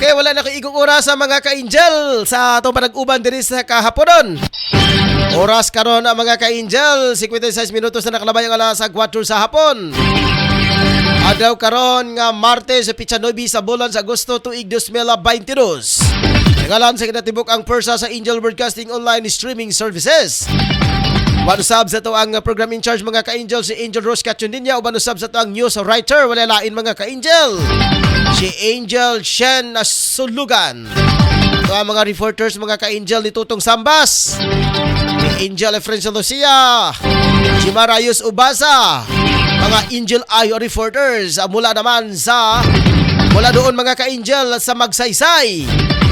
Okay, wala na kaigong oras sa mga ka-angel sa atong panag-uban diri sa kahaponon. Oras karon ang mga ka-angel, 56 minutos na nakalabay ang alas 4 sa hapon. Adlaw karon nga Martes sa Pitsa 9 sa bulan sa Agosto tuig 2022. Ngalan sa kinatibok ang pwersa sa Angel Broadcasting Online Streaming Services. Banusab sa to ang program in charge mga ka-angel si Angel Rose Cachundinya o banusab sa to ang news writer wala lain mga ka-angel si Angel Shen Sulugan. Ito ang mga reporters mga ka-angel ni Tutong Sambas, ni Angel Efrencio Lucia, si Marayos Ubasa, mga Angel Ayo reporters mula doon mga ka-angel sa Magsaysay.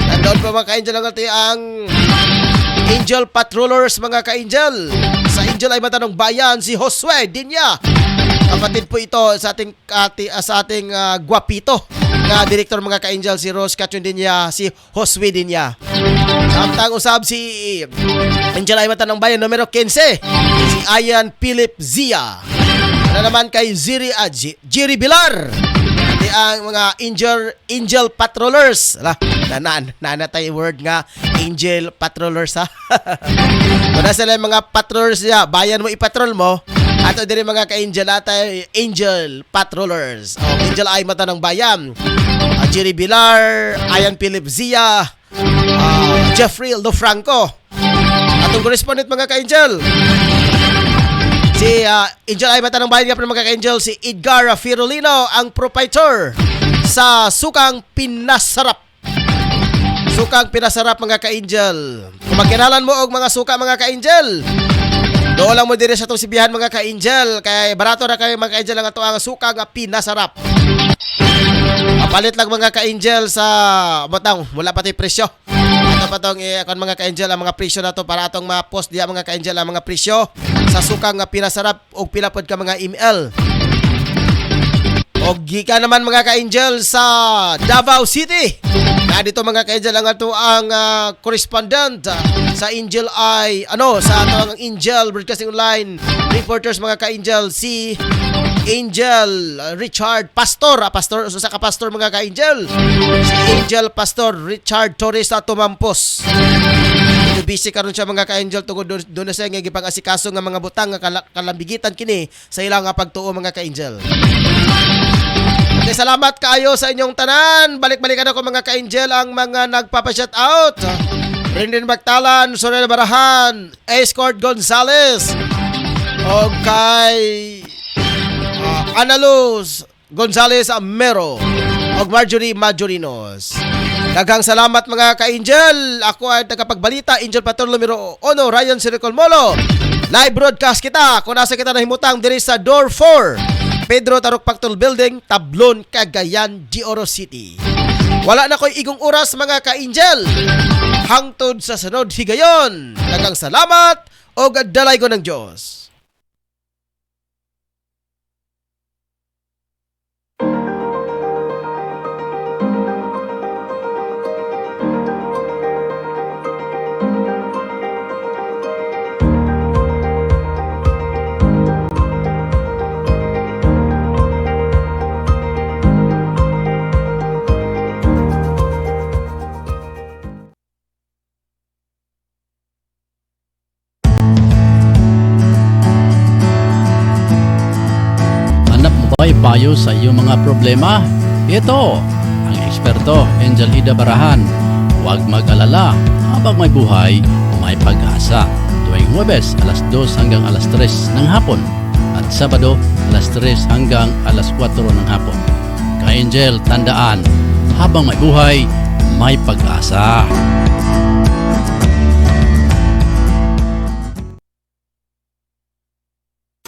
Nandoon pa mga ka-angel ang Angel Patrollers mga ka-angel. Sa Angel ay matanong bayan si Josue Dinya. Kapatid po ito sa ating gwapito na direktor mga ka-angel si Rose Cachundinya, si Josue Dinya. Samtang usab si Angel ay matanong bayan numero 15 si Ayan Philip Zia. Ano naman kay Jiri Bilar. Ang mga Angel Patrollers. Nanatay word nga Angel Patrollers ha. Kung sila mga patrollers niya, bayan mo ipatrol mo. Ato din mga ka-angel atay Angel Patrollers. Angel ay mata ng bayan. Jerry Bilar, Ayan Philip Zia, Jeffrey Lofranco. Atong correspondent mga ka-angel. Si Angel ay mata ng bayan nga mga ka-angel si Edgar Firulino, ang proprietor sa Sukang Pinasarap. Sukang Pinasarap mga ka-angel. Kung magkinalan mo og mga suka mga ka-angel, doon lang mo dire sa itong sibihan mga ka-angel. Kaya barato na kayo mga ka-angel ang ito ang suka nga Pinasarap. Palit lang mga ka-angel sa batang, wala pati presyo. Ito pa itong mga ka-angel ang mga presyo na ito para itong ma-post diya mga ka-angel ang mga presyo sa suka nga Pinasarap o pilapod ka mga email. O gika naman mga ka-angel sa Davao City. Na dito mga ka-angel ang ito ang correspondent sa Angel ay sa ito ang Angel Broadcasting Online reporters mga ka-angel si Angel Richard Pastor. Sa kapastor mga ka-angel. Si Angel Pastor Richard Torres sa Tumampos. Busy karon siya mga ka-angel tungod doon na siya nga gipang-asikaso nga mga butang nga kalambigitan kini sa ilang pagtuo mga ka-angel. Okay, salamat kaayo sa inyong tanan. Balik-balikan ako mga ka-angel ang mga nagpapa-shout out. Brendan Bactalan, Sorel Barahan, Escort Gonzales, o kay Analuz Gonzales Amero, o Marjorie Majorinos. Daghang salamat mga ka-angel. Ako ay tagapagbalita, Angel Patrol numero 1, Ryan Siricol Molo. Live broadcast kita. Kung nasa kita na himutang diri sa Door 4, Pedro Tarok Pactol Building, Tablon, Cagayan de Oro City. Wala na ko'y igong oras mga ka-angel. Hangtod sa sunod higayon. Daghang salamat o gadalay ko ng Diyos. May payo sa iyong mga problema? Ito ang eksperto Angel Ida Barahan. Huwag mag-alala, habang may buhay, may pag-asa. Tuwing Huwebes, alas 2 hanggang alas 3 ng hapon. At Sabado, alas 3 hanggang alas 4 ng hapon. Ka-Angel, tandaan, habang may buhay, may pag-asa.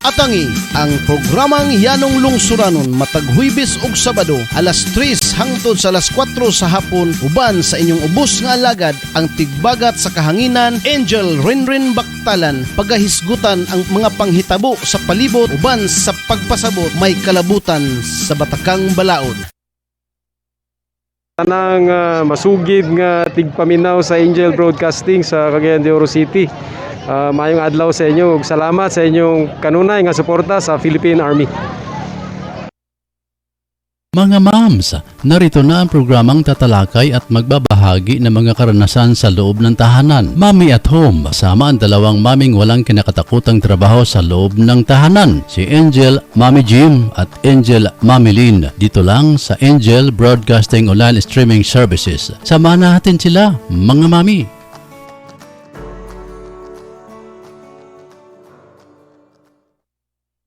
Atangi ang programang Yanong Lungsuranon matag Huwebes ug Sabado alas 3 hangtod sa alas 4 sa hapon uban sa inyong ubos nga alagad ang tigbagat sa kahanginan Angel Rinrin Baktalan pagahisgutan ang mga panghitabo sa palibot uban sa pagpasabot may kalabutan sa Batakang Balaod. Tanang masugid nga tigpaminaw sa Angel Broadcasting sa Cagayan de Oro City. Mayong adlaw sa inyo ug salamat sa inyong kanunay nga suporta sa Philippine Army. Mga mams, narito na ang programang tatalakay at magbabahagi ng mga karanasan sa loob ng tahanan. Mami at Home, kasama ang dalawang maming walang kinakatakutang trabaho sa loob ng tahanan. Si Angel, Mami Jim at Angel, Mami Lynn. Dito lang sa Angel Broadcasting Online Streaming Services. Samahan natin sila, mga mami.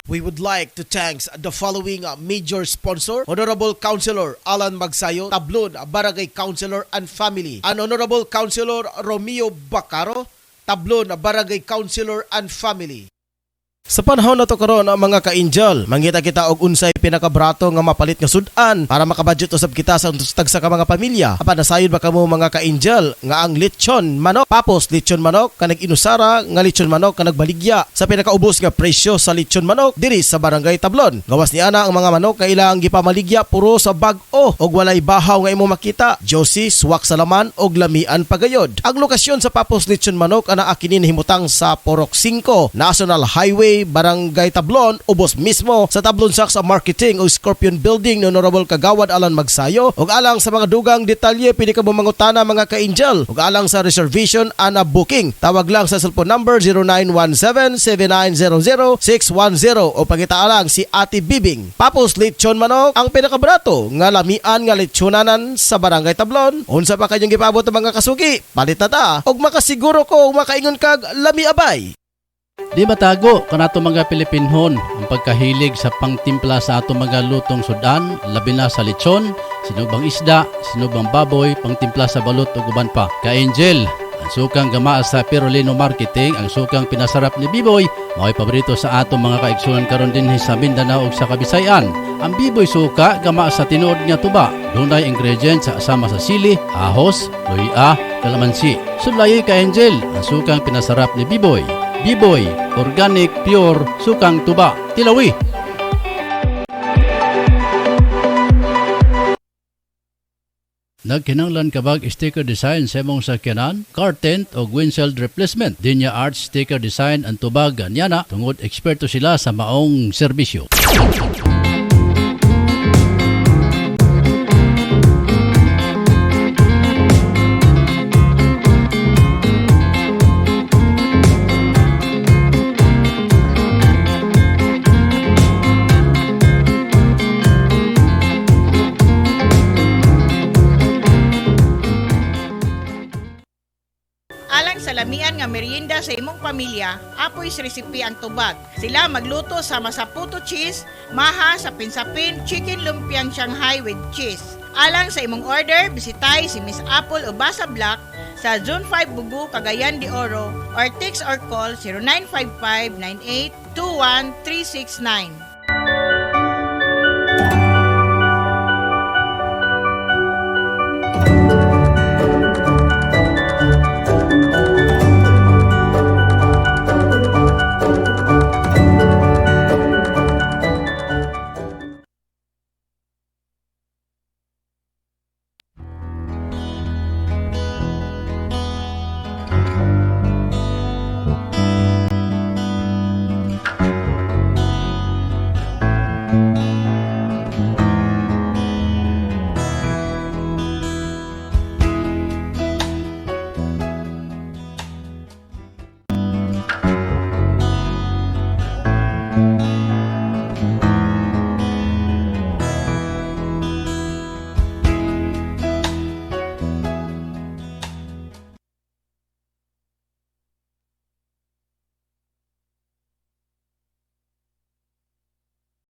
We would like to thank the following major sponsor: Honorable Councilor Alan Magsayo, Tablon, Barangay Councilor and Family, and Honorable Councilor Romeo Bacaro, Tablon, Barangay Councilor and Family. Sa panahon na to karon mga ka-Angel, mangita kita og unsay pinakabrato nga mapalit nga sudan para makabudget usab kita sa tagsa ka mga pamilya. Apan nasayod ba kamo mga ka-Angel nga ang lechon manok, papos lechon manok kanag inusara nga lechon manok kanag baligya sa pinakaubos nga presyo sa lechon manok diri sa Barangay Tablon. Gawas ni ana ang mga manok nga ilang gipamaligya puro sa bag-o og walay bahaw nga imo makita. Josie, swak sa laman og lamian pagayod. Ang lokasyon sa papos lechon manok ana akinin himutang sa Porok 5, National Highway Barangay Tablon, ubos mismo sa Tablon Saks Marketing o Scorpion Building ni Honorable Kagawad Alan Magsayo. Ug alang sa mga dugang detalye pwede ka mangutana mga ka-Angel. Ug alang sa reservation ana booking, tawag lang sa cellphone number 0917-7900-610 o pangitaalang si Ate Bibing. Papos lechon manok ang pinakabrato nga lamian nga lechonanan sa Barangay Tablon. Unsa pa kanyang gipabot ang mga kasugi? Palit na ta og makasiguro ko makaingon kag lami abay. Di matago kanato mga Pilipinhon ang pagkahilig sa pangtimpla sa ato mga lutong sudan, labi na sa lechon, sinubang isda, sinubang baboy, pangtimpla sa balot ug uban pa. Ka-Angel, ang sukang gamaa sa Pirolino Marketing, ang sukang pinasarap ni Biboy, mao'y paborito sa ato mga kaigsunan karon dinhi sa Mindanao ug sa Kabisayan. Ang Biboy suka gamaa sa tinuod nga tuba, dunay ingredients sa asama sa sili, ahos, luya, kalamansi. Sudlayoy ka-Angel, ang sukang pinasarap ni Biboy. Biboy, organic, pure, sukang tuba, Tilawi. Nagkinanglan kabag sticker design sa imong sakyanan, car tent o windshield replacement. Dinya Arts sticker design ang tubag anyana tungod eksperto sila sa maong serbisyo. Lamian nga merienda sa imong pamilya, apoy recipe ang tubag. Sila magluto sa masaputo cheese, maha sa pinsapin, chicken lumpiang Shanghai with cheese. Alang sa imong order, bisitay si Miss Apple Obasa Black sa Zone 5 Bugu, Cagayan de Oro or text or call 0955-98-21369.